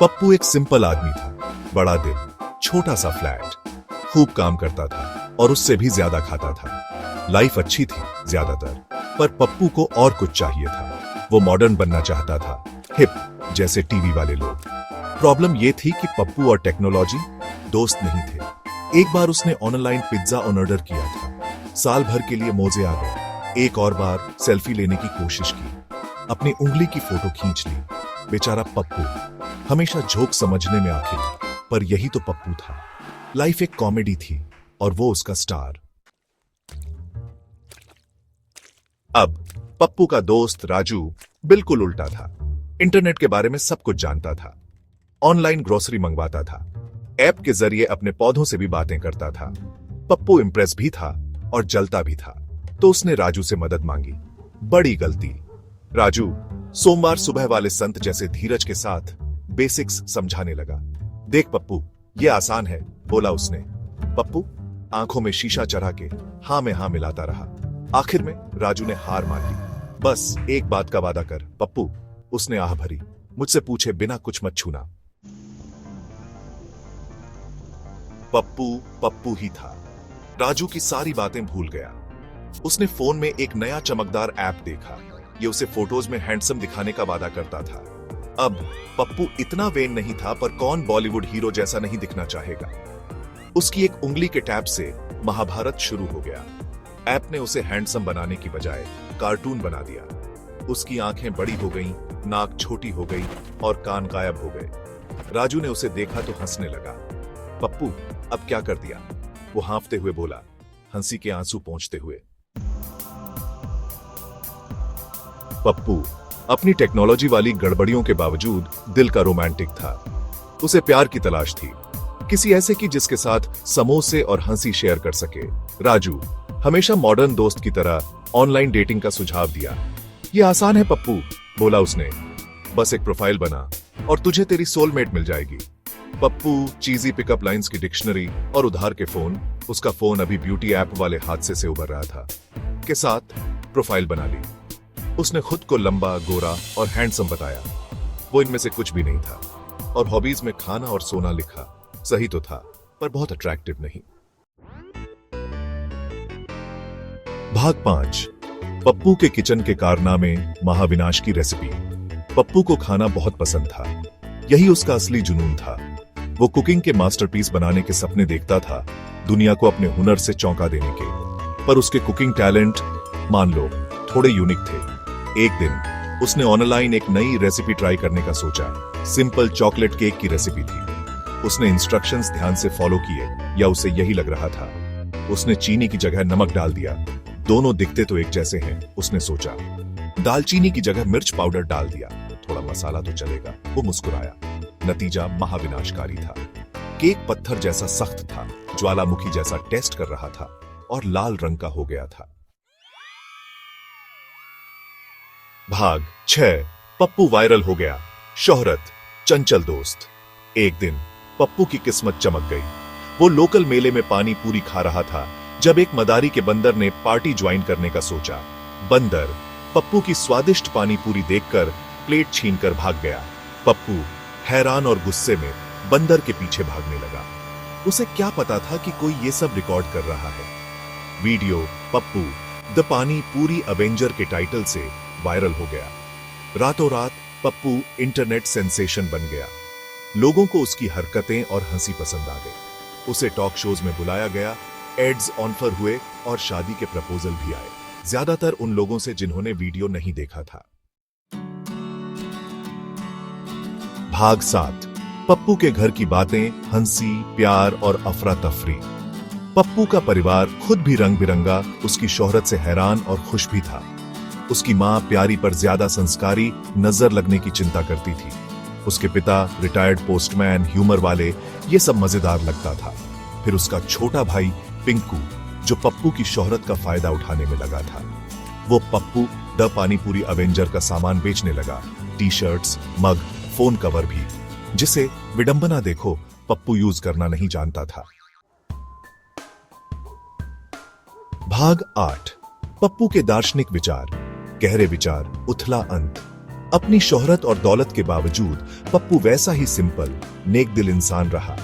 पप्पू एक सिंपल आदमी था। बड़ा दिल, छोटा सा फ्लैट, खूब काम करता था और उससे भी ज्यादा खाता था। लाइफ अच्छी थी ज्यादातर, पर पप्पू को और कुछ चाहिए था। वो मॉडर्न बनना चाहता था, हिप, जैसे टीवी वाले लोग। प्रॉब्लम ये थी कि पप्पू और टेक्नोलॉजी दोस्त नहीं थे। एक बार उसने ऑनलाइन पिज्जा ऑर्डर किया था। साल भर के लिए मोजे आ गए। एक और बार सेल्फी लेने की कोशिश की, अपनी उंगली की फोटो खींच ली। बेचारा पप्पू, हमेशा जोक समझने में आखिर, पर यही तो पप्पू था। लाइफ एक कॉमेडी थी और वो उसका स्टार। अब पप्पू का दोस्त राजू बिल्कुल उल्टा था। इंटरनेट के बारे में सब कुछ जानता था। ऑनलाइन ग्रोसरी मंगवाता था, ऐप के जरिए अपने पौधों से भी बातें करता था। पप्पू इंप्रेस भी था और जलता भी था, तो उसने राजू से मदद मांगी। बड़ी गलती। राजू सोमवार सुबह वाले संत जैसे धीरज के साथ बेसिक्स समझाने लगा। देख पप्पू, ये आसान है, बोला उसने। पप्पू आंखों में शीशा चढ़ा के हां में हां मिलाता रहा। आखिर में राजू ने हार मान ली। बस एक बात का वादा कर पप्पू, उसने आह भरी। मुझसे पूछे बिना कुछ मत छूना। पप्पू पप्पू ही था। राजू की सारी बातें भूल गया। उसने फोन में एक नया चमकदार ऐप देखा। ये उसे फोटोज में हैंडसम दिखाने का वादा करता था। अब पप्पू इतना वेन नहीं था, पर कौन बॉलीवुड हीरो जैसा नहीं दिखना चाहेगा। उसकी एक उंगली के टैप से महाभारत शुरू हो गया। ऐप ने उसे हैंडसम बनाने की बजाय कार्टून बना दिया। उसकी आंखें बड़ी हो गईं, नाक छोटी हो गई और कान गायब हो गए। राजू ने उसे देखा तो हंसने लगा। पप्पू, अब क्या कर दिया? वो हाँफते हुए बोला, हंसी के आंसू पोंछते हुए। पप्पू अपनी टेक्नोलॉजी वाली गड़बड़ियों के बावजूद दिल का रोमांटिक था। उसे प्यार की तलाश थी, किसी ऐसे की जिसके साथ समोसे और हंसी शेयर कर सके। राजू हमेशा मॉडर्न दोस्त की तरह ऑनलाइन डेटिंग का सुझाव दिया। ये आसान है पप्पू, बोला उसने। बस एक प्रोफाइल बना और तुझे तेरी सोलमेट मिल जाएगी। पप्पू चीजी पिकअप लाइंस की डिक्शनरी और उधार के फोन, उसका फोन अभी ब्यूटी ऐप वाले हादसे से उबर रहा था, के साथ प्रोफाइल बना ली। उसने खुद को लंबा, गोरा और हैंडसम बताया। वो इनमें से कुछ भी नहीं था। और हॉबीज में खाना और सोना लिखा। सही तो था, पर बहुत अट्रैक्टिव नहीं। भाग 5। पप्पू के किचन के कारनामे, महाविनाश की रेसिपी। पप्पू को खाना बहुत पसंद था। यही उसका असली जुनून था। वो कुकिंग के मास्टरपीस बनाने के सपने देखता था, दुनिया को अपने हुनर से चौंका देने के। पर उसके कुकिंग टैलेंट, मान लो, थोड़े यूनिक थे। एक दिन उसने ऑनलाइन एक नई रेसिपी ट्राई करने का सोचा। सिंपल चॉकलेट केक की रेसिपी थी। उसने इंस्ट्रक्शंस ध्यान से फॉलो किए, या उसे यही लग रहा था। उसने चीनी की जगह नमक डाल दिया। दोनों दिखते तो एक जैसे हैं, उसने सोचा। दालचीनी की जगह मिर्च पाउडर डाल दिया। थोड़ा मसाला तो चलेगा, वो मुस्कुराया। नतीजा महाविनाशकारी था। केक पत्थर जैसा सख्त था, ज्वालामुखी जैसा टेस्ट कर रहा था और लाल रंग का हो गया था। भाग 6। पप्पू वायरल हो गया। शोहरत, चंचल दोस्त। एक दिन पप्पू की किस्मत चमक गई। वो लोकल मेले में पानी पूरी खा रहा था जब एक मदारी के बंदर ने पार्टी ज्वाइन करने का सोचा। बंदर पप्पू की स्वादिष्ट पानी पूरी देखकर प्लेट छीनकर भाग गया। पप्पू हैरान और गुस्से में बंदर के पीछे भागने लगा। उसे क्या पता था कि कोई ये सब रिकॉर्ड कर रहा है। वीडियो पप्पू द पानी पूरी अवेंजर के टाइटल से वायरल हो गया। रातों रात पप्पू इंटरनेट सेंसेशन बन गया। लोगों को उसकी हरकतें और हंसी पसंद आ गई। उसे टॉक शोज में बुलाया गया, एड्स ऑफर हुए और शादी के प्रपोजल भी आए, ज्यादातर उन लोगों से जिन्होंने वीडियो नहीं देखा था। भाग 7। पप्पू के घर की बातें, हंसी, प्यार और अफरा तफरी। पप्पू का परिवार खुद भी रंग बिरंगा, उसकी शोहरत से हैरान और खुश भी था। उसकी मां प्यारी पर ज्यादा संस्कारी, नजर लगने की चिंता करती थी। उसके पिता रिटायर्ड पोस्टमैन, ह्यूमर वाले, ये सब मजेदार लगता था। फिर उसका छोटा भाई पिंकू, जो पप्पू की शोहरत का फायदा उठाने में लगा था। वो पप्पू द पानीपुरी अवेंजर का सामान बेचने लगा, टी शर्ट्स, मग, फोन कवर भी, जिसे विडंबना देखो पप्पू यूज करना नहीं जानता था। भाग 8। पप्पू के दार्शनिक विचार, गहरे विचार, उथला अंत। अपनी शोहरत और दौलत के बावजूद पप्पू वैसा ही सिंपल, नेक दिल इंसान रहा।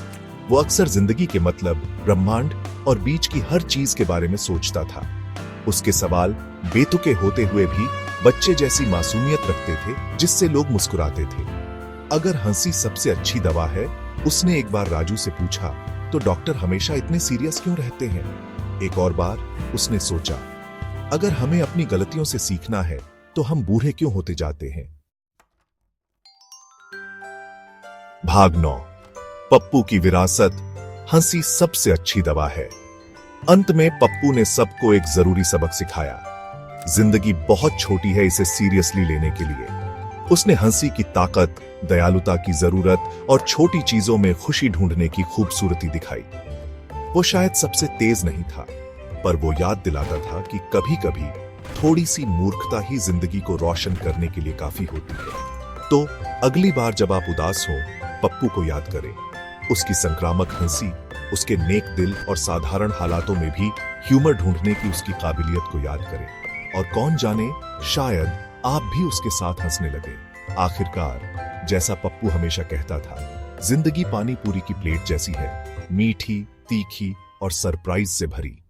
वो अक्सर जिंदगी के मतलब, ब्रह्मांड और बीच की हर चीज के बारे में सोचता था। उसके सवाल बेतुके होते हुए भी बच्चे जैसी मासूमियत रखते थे, जिससे लोग मुस्कुराते थे। अगर हंसी सबसे अच्छी दवा है, उसने एक बार राजू से पूछा, तो डॉक्टर हमेशा इतने सीरियस क्यों रहते हैं? एक और बार उसने सोचा, अगर हमें अपनी गलतियों से सीखना है तो हम बूढ़े क्यों होते जाते हैं? भाग 9। पप्पू की विरासत, हंसी सबसे अच्छी दवा है। अंत में पप्पू ने सबको एक जरूरी सबक सिखाया। जिंदगी बहुत छोटी है इसे सीरियसली लेने के लिए। उसने हंसी की ताकत, दयालुता की जरूरत और छोटी चीजों में खुशी ढूंढने की खूबसूरती दिखाई। वो शायद सबसे तेज नहीं था, पर वो याद दिलाता था कि कभी-कभी थोड़ी सी मूर्खता ही जिंदगी को रोशन करने के लिए काफी होती है। तो अगली बार जब आप उदास हो, पप्पू को याद करें। उसकी संक्रामक हंसी, उसके नेक दिल और साधारण हालातों में भी ह्यूमर ढूंढने की उसकी काबिलियत को याद करें। और कौन जाने, शायद आप भी उसके साथ हंसने लगे। आखिरकार, जैसा पप्पू हमेशा कहता था, जिंदगी पानी पूरी की प्लेट जैसी है, मीठी, तीखी और सरप्राइज से भरी।